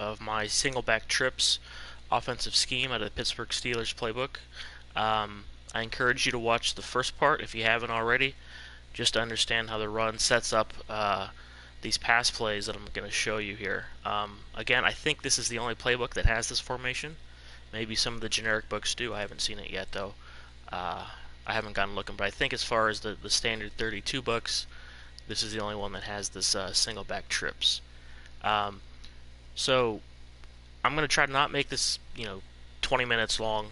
of my Singleback Trips offensive scheme out of the Pittsburgh Steelers playbook. I encourage you to watch the first part if you haven't already, just to understand how the run sets up these pass plays that I'm going to show you here. Again, I think this is the only playbook that has this formation. Maybe some of the generic books do. I haven't seen it yet, though. I haven't gotten looking, but I think as far as the standard 32 books, this is the only one that has this Singleback Trips. So I'm going to try to not make this, 20 minutes long.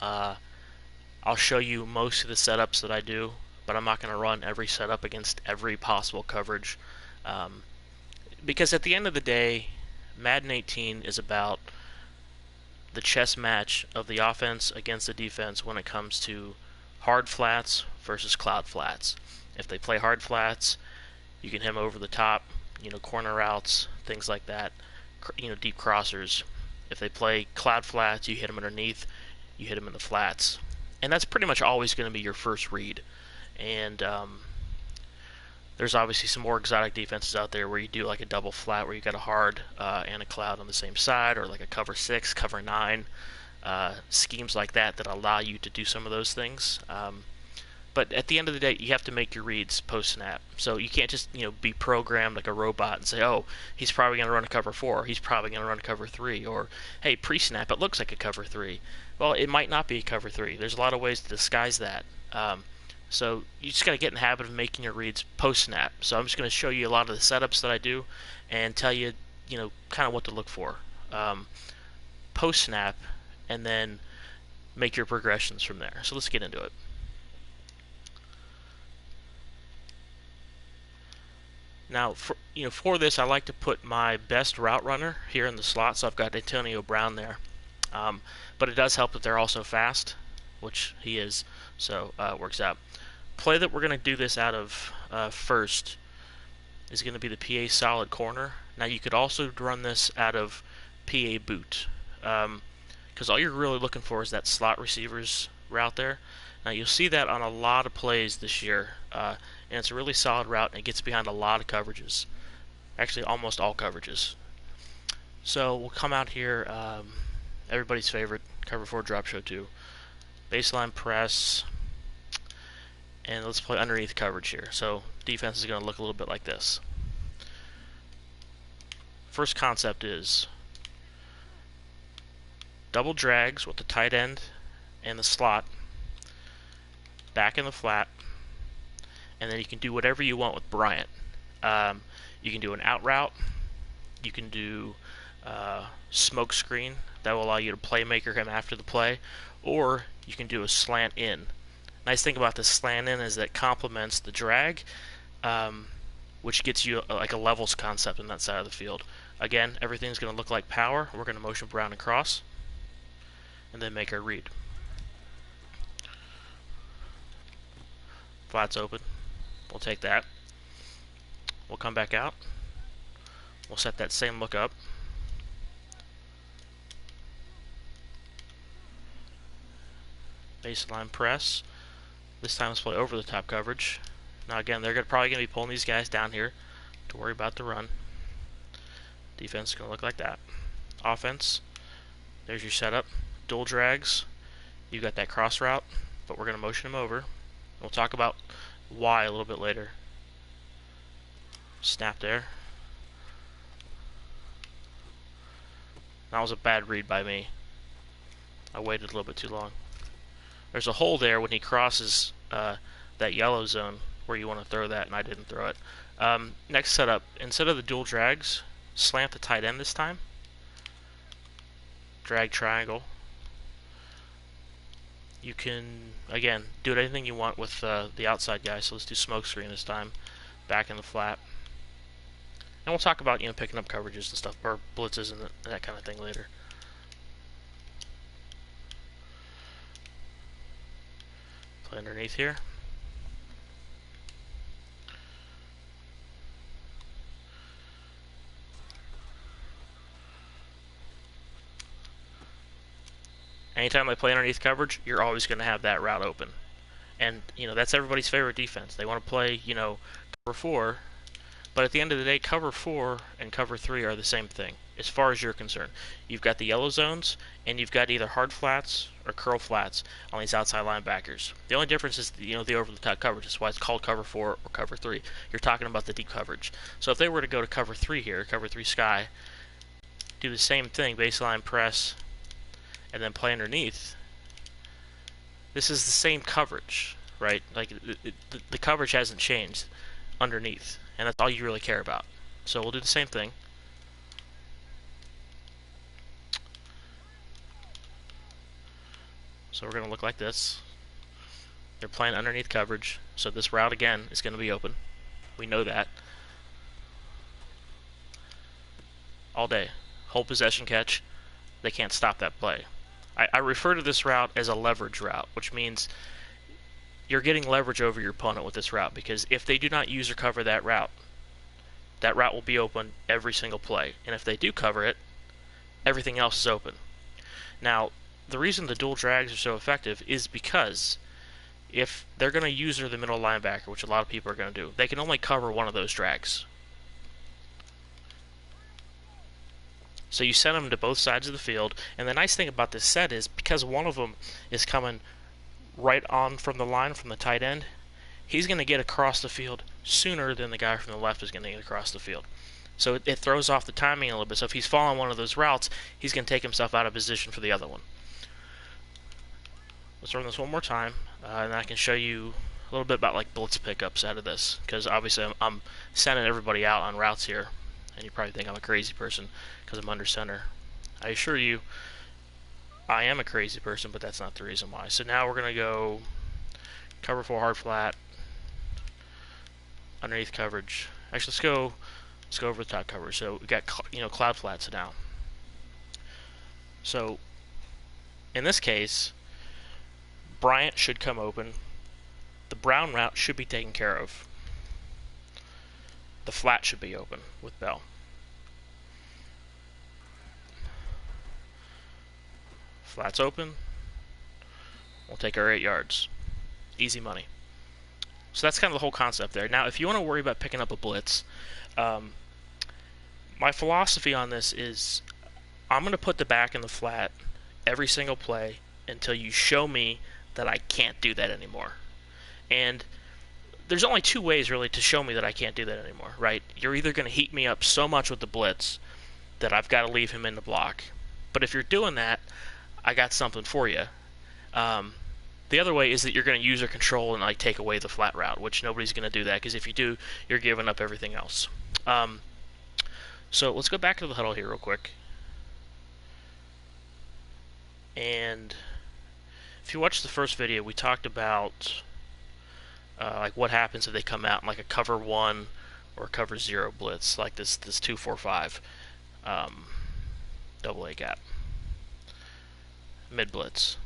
I'll show you most of the setups that I do, but I'm not going to run every setup against every possible coverage. Because at the end of the day, Madden 18 is about the chess match of the offense against the defense when it comes to hard flats versus cloud flats. If they play hard flats, you can hit them over the top, corner routes, things like that, deep crossers. If they play cloud flats, you hit them underneath, you hit them in the flats. And that's pretty much always going to be your first read. And there's obviously some more exotic defenses out there where you do like a double flat where you got a hard and a cloud on the same side, or like a cover 6, cover 9, schemes like that allow you to do some of those things. But at the end of the day, you have to make your reads post-snap. So you can't just be programmed like a robot and say, oh, he's probably going to run a cover 4, he's probably going to run a cover 3, or hey, pre-snap, it looks like a cover 3. Well, it might not be a cover 3. There's a lot of ways to disguise that. So you just got to get in the habit of making your reads post-snap. So I'm just going to show you a lot of the setups that I do and tell you, kind of what to look for post-snap, and then make your progressions from there. So let's get into it. Now, for this, I like to put my best route runner here in the slot. So I've got Antonio Brown there, but it does help that they're also fast, which he is. So it works out. Play that we're going to do this out of first is going to be the PA solid corner. Now you could also run this out of PA boot, because all you're really looking for is that slot receivers route there. Now you'll see that on a lot of plays this year, and it's a really solid route, and it gets behind a lot of coverages. Actually, almost all coverages. So we'll come out here, everybody's favorite, cover 4 drop show 2. Baseline press, and let's play underneath coverage here. So defense is going to look a little bit like this. First concept is double drags with the tight end and the slot back in the flat, and then you can do whatever you want with Bryant. You can do an out route, you can do smoke screen that will allow you to playmaker him after the play, or you can do a slant in. Nice thing about the slant in is that it complements the drag, which gets you like a levels concept in that side of the field. Again, everything's going to look like power. We're going to motion Brown across, and then make our read. Flat's open. We'll take that. We'll come back out. We'll set that same look up. Baseline press. This time let's play over the top coverage. Now again, they're probably going to be pulling these guys down here to worry about the run. Defense is going to look like that. Offense, there's your setup. Dual drags. You got that cross route, but we're going to motion them over. We'll talk about why a little bit later. Snap there. That was a bad read by me. I waited a little bit too long. There's a hole there when he crosses that yellow zone where you want to throw that, and I didn't throw it. Next setup, instead of the dual drags, slant the tight end this time. Drag triangle. You can, again, do anything you want with the outside guy, so let's do smoke screen this time. Back in the flat. And we'll talk about picking up coverages and stuff, or blitzes and that kind of thing later. Play underneath here. Anytime I play underneath coverage, you're always going to have that route open. And, that's everybody's favorite defense. They want to play, cover 4, But at the end of the day, cover 4 and cover 3 are the same thing, as far as you're concerned. You've got the yellow zones, and you've got either hard flats or curl flats on these outside linebackers. The only difference is, the over-the-top coverage. That's why it's called cover 4 or cover 3. You're talking about the deep coverage. So if they were to go to cover 3 here, cover 3 sky, do the same thing, baseline press, and then play underneath, this is the same coverage, right? Like, the coverage hasn't changed underneath, and that's all you really care about. So we'll do the same thing. So we're going to look like this. They're playing underneath coverage, so this route again is going to be open. We know that. All day. Hold possession catch. They can't stop that play. I refer to this route as a leverage route, which means you're getting leverage over your opponent with this route, because if they do not use or cover that route will be open every single play. And if they do cover it, everything else is open. Now, the reason the dual drags are so effective is because if they're going to use the middle linebacker, which a lot of people are going to do, they can only cover one of those drags. So you send them to both sides of the field, and the nice thing about this set is because one of them is coming right on from the line from the tight end, he's going to get across the field sooner than the guy from the left is going to get across the field. So it throws off the timing a little bit. So if he's following one of those routes, he's going to take himself out of position for the other one. Let's run this one more time, and I can show you a little bit about like blitz pickups out of this, because obviously I'm sending everybody out on routes here, and you probably think I'm a crazy person because I'm under center. I assure you, I am a crazy person, but that's not the reason why. So now we're going to go cover 4 hard flat, underneath coverage. Actually, let's go over the top coverage. So we got cloud flats now. So in this case, Bryant should come open. The brown route should be taken care of. The flat should be open with Bell. Flat's open. We'll take our 8 yards. Easy money. So that's kind of the whole concept there. Now, if you want to worry about picking up a blitz, my philosophy on this is I'm going to put the back in the flat every single play until you show me that I can't do that anymore. And there's only 2 ways really to show me that I can't do that anymore, right? You're either going to heat me up so much with the blitz that I've got to leave him in the block. But if you're doing that, I got something for you. The other way is that you're going to use or control and like take away the flat route, which nobody's going to do that, because if you do, you're giving up everything else. So let's go back to the huddle here real quick. And if you watched the first video, we talked about like what happens if they come out in like a cover 1 or cover 0 blitz, like this 2-4-5 double A gap mid blitz.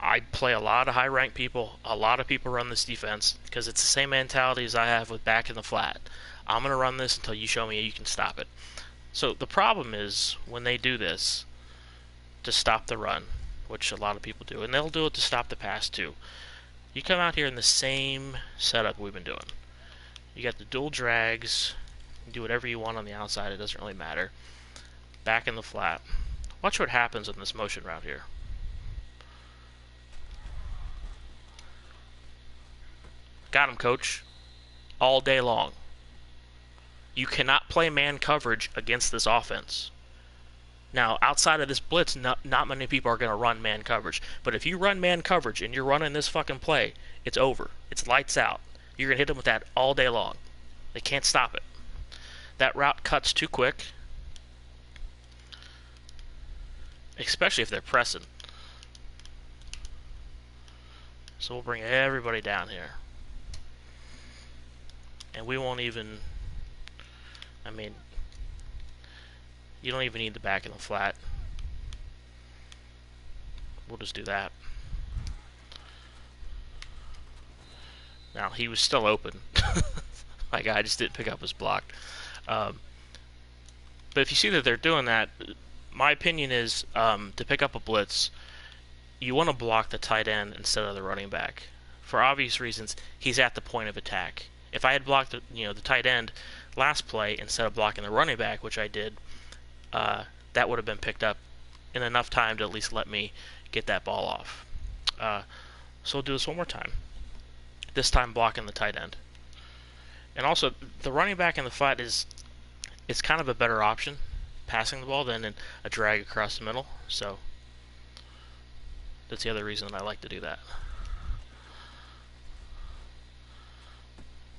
I play a lot of high ranked people. A lot of people run this defense because it's the same mentality as I have with back in the flat. I'm going to run this until you show me you can stop it. So the problem is when they do this to stop the run, which a lot of people do, and they'll do it to stop the pass too. You come out here in the same setup we've been doing. You got the dual drags. You do whatever you want on the outside. It doesn't really matter. Back in the flat. Watch what happens on this motion route here. Got him, coach. All day long. You cannot play man coverage against this offense. Now, outside of this blitz, not many people are going to run man coverage. But if you run man coverage and you're running this fucking play, it's over. It's lights out. You're going to hit them with that all day long. They can't stop it. That route cuts too quick, especially if they're pressing. So we'll bring everybody down here. And we won't even, I mean, you don't even need the back in the flat. We'll just do that. Now, he was still open. My guy just didn't pick up his block. But if you see that they're doing that, my opinion is to pick up a blitz, you want to block the tight end instead of the running back. For obvious reasons, he's at the point of attack. If I had blocked the tight end last play instead of blocking the running back, which I did, that would have been picked up in enough time to at least let me get that ball off. So we'll do this one more time. This time blocking the tight end. And also, the running back in the flat is kind of a better option passing the ball than a drag across the middle. So that's the other reason I like to do that.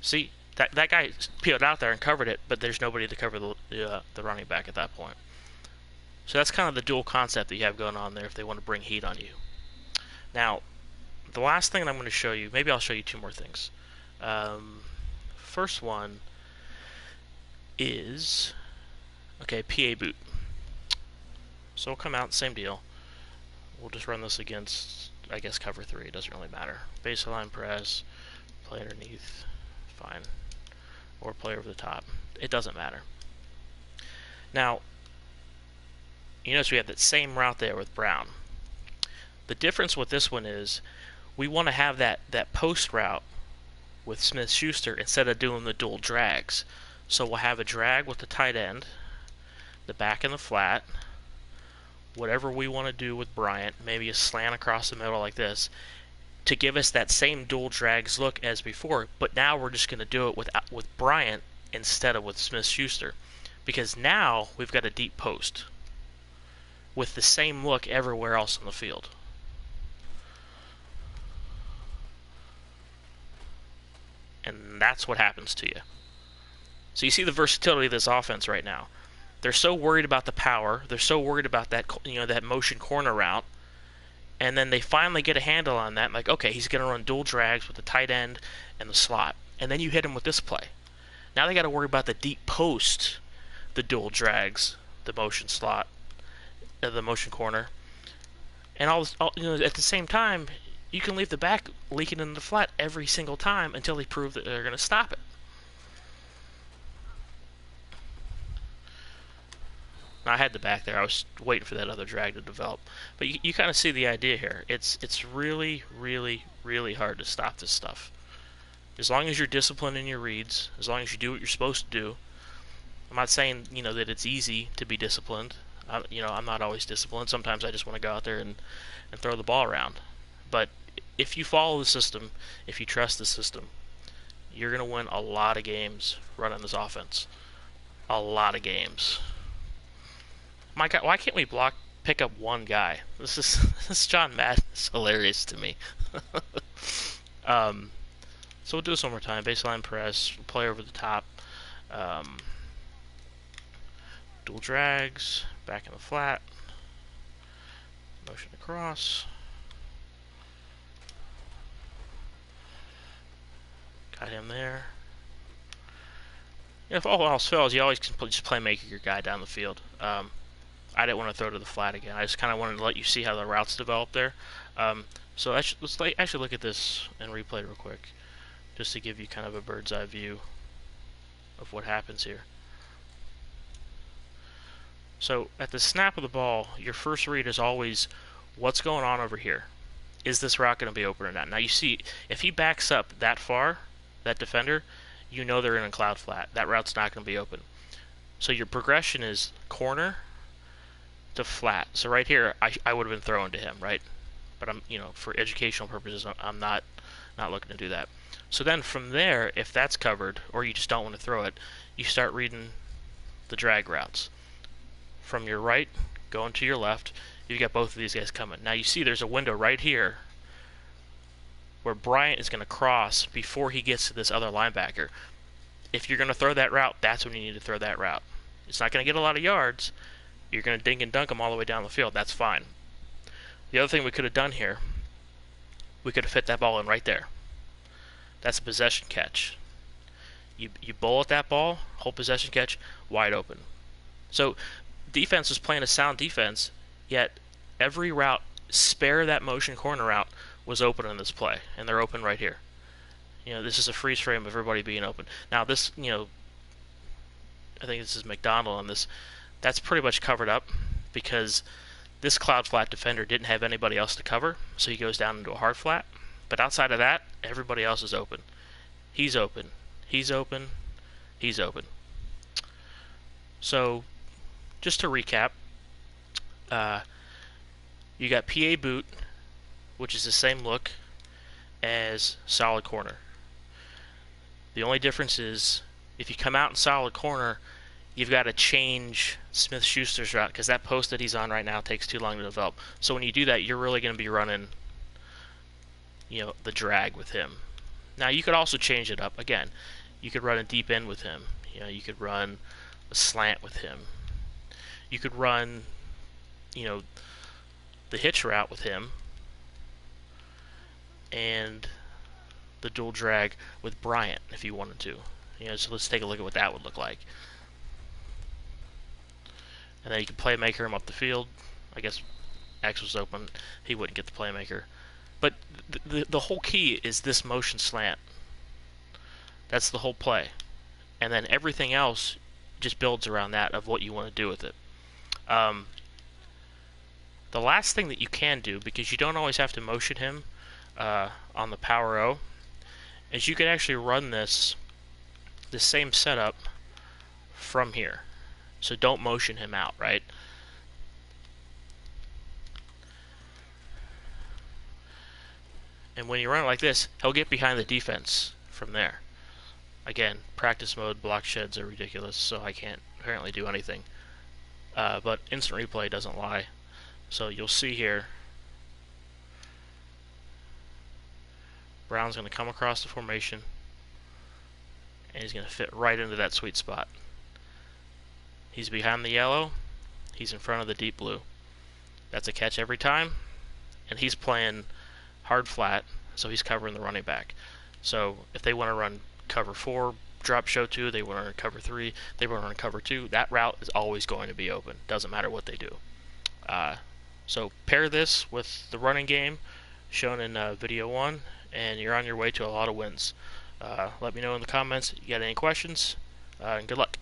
See, that guy peeled out there and covered it, but there's nobody to cover the running back at that point. So that's kind of the dual concept that you have going on there if they want to bring heat on you. Now, the last thing that I'm going to show you, maybe I'll show you two more things. First one is, okay, PA boot. So we'll come out, same deal. We'll just run this against, I guess, cover 3. It doesn't really matter. Baseline press, play underneath, fine. Or play over the top. It doesn't matter. Now, you notice we have that same route there with Brown. The difference with this one is we want to have that post route with Smith-Schuster instead of doing the dual drags. So we'll have a drag with the tight end, the back and the flat, whatever we want to do with Bryant, maybe a slant across the middle like this, to give us that same dual drags look as before, but now we're just going to do it with Bryant instead of with Smith-Schuster, because now we've got a deep post with the same look everywhere else on the field. And that's what happens to you. So you see the versatility of this offense right now. They're so worried about the power, they're so worried about that that motion corner route, and then they finally get a handle on that, like, okay, he's going to run dual drags with the tight end and the slot. And then you hit him with this play. Now they got to worry about the deep post, the dual drags, the motion slot, the motion corner. And at the same time, you can leave the back leaking into the flat every single time until they prove that they're going to stop it. Now, I had the back there. I was waiting for that other drag to develop. But you kind of see the idea here. It's really, really, really hard to stop this stuff. As long as you're disciplined in your reads, as long as you do what you're supposed to do. I'm not saying, that it's easy to be disciplined. I'm not always disciplined. Sometimes I just want to go out there and throw the ball around. But if you follow the system, if you trust the system, you're going to win a lot of games running this offense. A lot of games. My God, why can't we pick up one guy? This John Madden is hilarious to me. So we'll do this one more time. Baseline press, play over the top. Dual drags, back in the flat. Motion across. Got him there. If all else fails, you always can just playmaker your guy down the field. I didn't want to throw to the flat again. I just kind of wanted to let you see how the routes develop there. So let's actually look at this and replay real quick, just to give you kind of a bird's eye view of what happens here. So at the snap of the ball, your first read is always what's going on over here. Is this route going to be open or not? Now you see, if he backs up that far, that defender, you know they're in a cloud flat. That route's not going to be open. So your progression is corner to flat. So right here, I would have been throwing to him, right? But I'm, for educational purposes, I'm not looking to do that. So then from there, if that's covered, or you just don't want to throw it, you start reading the drag routes. From your right, going to your left, you've got both of these guys coming. Now you see there's a window right here where Bryant is going to cross before he gets to this other linebacker. If you're going to throw that route, that's when you need to throw that route. It's not going to get a lot of yards. You're going to dink and dunk them all the way down the field. That's fine. The other thing we could have done here, we could have fit that ball in right there. That's a possession catch. You bowl at that ball, whole possession catch, wide open. So defense was playing a sound defense, yet every route, spare that motion corner route, was open in this play, and they're open right here. This is a freeze frame of everybody being open. Now this, I think this is McDonald on this. That's pretty much covered up because this cloud flat defender didn't have anybody else to cover, so he goes down into a hard flat. But outside of that, everybody else is open. He's open. he's open, he's open. So, just to recap, you got PA boot, which is the same look as solid corner. The only difference is if you come out in solid corner, you've got to change Smith-Schuster's route because that post that he's on right now takes too long to develop. So when you do that, you're really going to be running, the drag with him. Now you could also change it up. Again, you could run a deep end with him. You could run a slant with him. You could run, the hitch route with him, and the dual drag with Bryant if you wanted to. So let's take a look at what that would look like. And then you can playmaker him up the field. I guess X was open. He wouldn't get the playmaker. But the whole key is this motion slant. That's the whole play. And then everything else just builds around that of what you want to do with it. The last thing that you can do, because you don't always have to motion him on the Power O, is you can actually run the same setup from here. So don't motion him out, right? And when you run it like this, he'll get behind the defense from there. Again, practice mode block sheds are ridiculous, so I can't apparently do anything. But instant replay doesn't lie. So you'll see here, Brown's going to come across the formation, and he's going to fit right into that sweet spot. He's behind the yellow, he's in front of the deep blue. That's a catch every time, and he's playing hard flat, so he's covering the running back. So if they want to run cover 4, drop show 2, they want to run cover 3, they want to run cover 2, that route is always going to be open. Doesn't matter what they do. So pair this with the running game shown in video 1, and you're on your way to a lot of wins. Let me know in the comments if you got any questions, and good luck.